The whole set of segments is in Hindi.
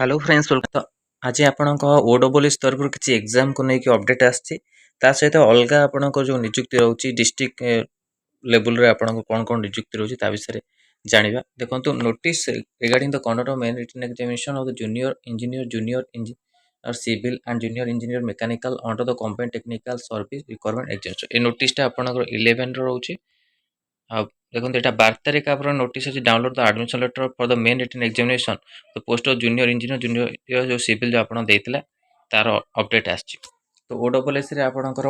Hello friends welcome. तो आज आपणक ओडब्ल्यूएस तरफ किसी एग्जाम को लेकिन अपडेट आसी सहित अलग आपणक जो निजुक्ति रोचे डिस्ट्रिक्ट लेवल रे आपणक कौन कौन निजुक्ति रोचे विषय जानिबा। देखंतु notice regarding the conduct of main written examination of the junior engineer civil and junior engineer mechanical under the combined technical service requirement examination. ए नोटिसटा आपणक 11 रो रोचे। देखो यहाँ 12 तारीख आप नोटिस अच्छी download the admission letter for the main written examination the post of junior engineer जो सिविल जो आपन देइतिला तार अपडेट आछि। तो ओडब्ल्यूएस रे आपनकर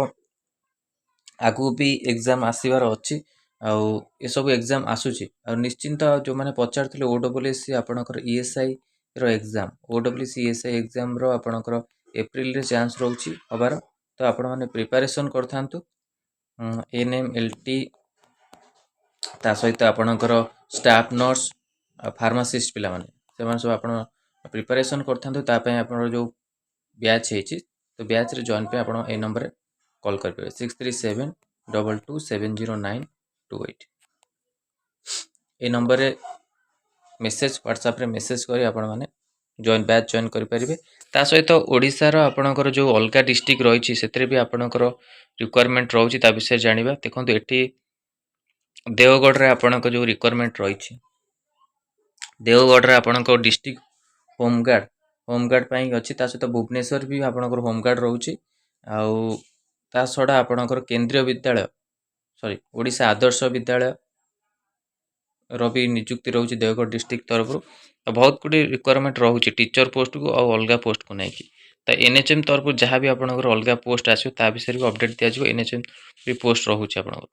आगु भी एग्जाम आसीबार अछि आउ ए सब एग्जाम आसुछि आ निश्चिंत जो माने पचारथिले ओडब्ल्यूएस आपनकर ईएसआई रो एग्जाम ओडब्ल्यूएस ईएसआई एग्जाम रो आपनकर एप्रिल रे चांस रहउछि हबार। तो आपण माने प्रिपरेशन करथांतु एनएमएलटी ता सहित आपणकर स्टाफ नर्स फार्मासिस्ट पिला माने सब आपण प्रिपरेशन करथांतु तापय आपण जो बैच हेछि तो बैच रे जॉइन पे आपण ए नंबर रे कॉल कर पे 6372270928 ए नंबर रे मेसेज व्हाट्सएप रे मेसेज करी आपण माने जॉइन बैच जॉइन कर परिबे। ता सहित ओडिसा रो आपणकर जो अलगा डिस्ट्रिक्ट रहिछि सेतरे भी आपणकर रिक्वायरमेंट रहउछि ता विषय जानिबा। देखंतु एठी देवगढ़ रे आपणक जो रिक्वायरमेंट रही देवगढ़ रे आपणक डिस्ट्रिक्ट होमगार्ड पाई अच्छी सहित भुवनेश्वर भी आपणकर होमगार्ड रोचे आउ ता छड़ा आपणकर केंद्रीय विद्यालय सॉरी ओडिशा आदर्श विद्यालय रो भी नियुक्ति रोचे देवगढ़ डिस्ट्रिक्ट तरफ तो बहुत गुडी रिक्वायरमेंट रोचे टीचर पोस्ट को और अलग पोस्ट को नहीं तो एनएचएम तरफ जहाँ भी आपणकर अलग पोस्ट आसो ता विषय भी अपडेट दिया एनएचएम भी पोस्ट रोचे आपणकर।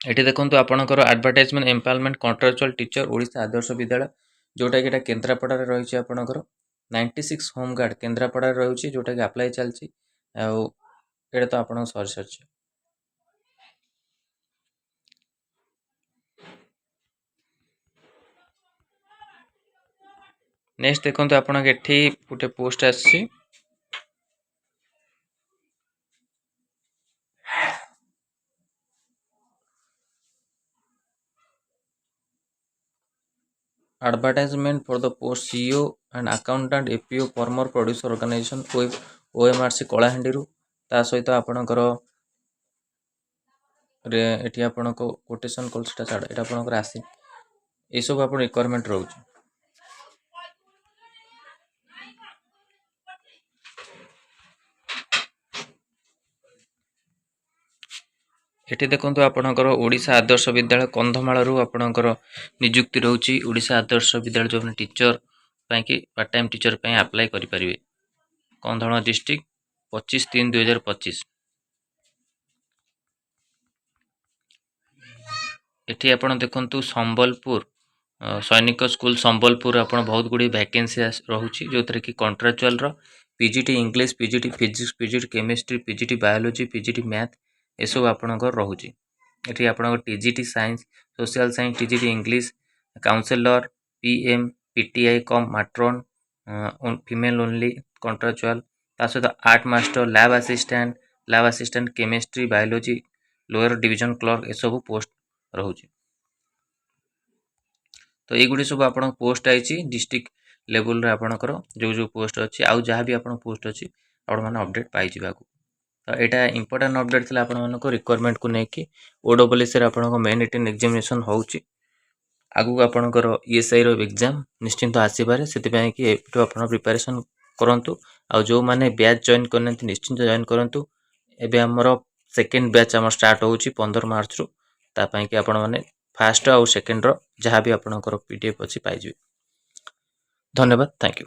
एठी देखंतु आपणकर advertisement empowerment contractual teacher Odisha Adarsh Vidyalaya जोटा कि केन्द्रापड़ा रे रही आपणकर 96 होमगार्ड केन्द्रापड़ा रे रही जोटा कि अप्लाई चलछि आउ एटा तो आपण सॉरी सर्च। नेक्स्ट देखंतु आपणक एठी गुटे पोस्ट आछि advertisement for the post CEO and accountant APO former producer organization OMRC Kalahandi रु ता सहित आपणकर रे एठी आपणको कोटेशन कॉल सेटा छाड़ एटा आपणकर आसी ए सब आपण रिक्वायरमेंट रहउछि। एठी देखंतु आपणकर ओडिशा आदर्श विद्यालय कंधमाल रु आपणकर नियुक्ति रहउछि ओडिशा आदर्श विद्यालय जो टीचर पाई कि पार्ट टाइम टीचर पाई अप्लाई करि परिबे कंधमाल डिस्ट्रिक्ट 25/3/2025। एठी आपण देखंतु संबलपुर सैनिक स्कूल संबलपुर आपण बहुत गुडी वैकेंसी रहउछि जोतरे कि कॉन्ट्रेक्चुअल रो PGT English PGT physics PGT chemistry PGT biology PGT math ए सब आपणकर रहउछि। एठी आपणकर TGT science social science TGT English counsellor PM PTI cum matron female only contractual ता सहित art master lab assistant chemistry biology lower division clerk ए सब पोस्ट रहउछि। तो ये गुडी सब आपण पोस्ट आइछि डिस्ट्रिक्ट लेवल रे आपणकर जो जो पोस्ट अछि आउ जहाँ भी आपण पोस्ट अछि आपण माने अपडेट पाइ जिबाकू। तो यहाँ इंपोर्टेंट अपडेट थी आपण रिक्वायरमेंट को लेकिन ओडब्ल्यूएस आपण मेन रिटन एग्जामिनेशन होउछि आगु आपणकर ईएसआई रो एग्जाम निश्चिंत आसीबारे सेतिपय कि एटू आपण प्रिपरेशन करंतु आ जो माने बैच जॉइन करनथि निश्चिंत जॉइन करंतु। एबे हमर सेकंड बैच हमर स्टार्ट होउछि 15 मार्च रु ता पय कि आपण माने फर्स्ट और सेकंड रो जहाँ भी आपणकर पीडीएफ अछि पाइ जिवे। धन्यवाद थैंक यू।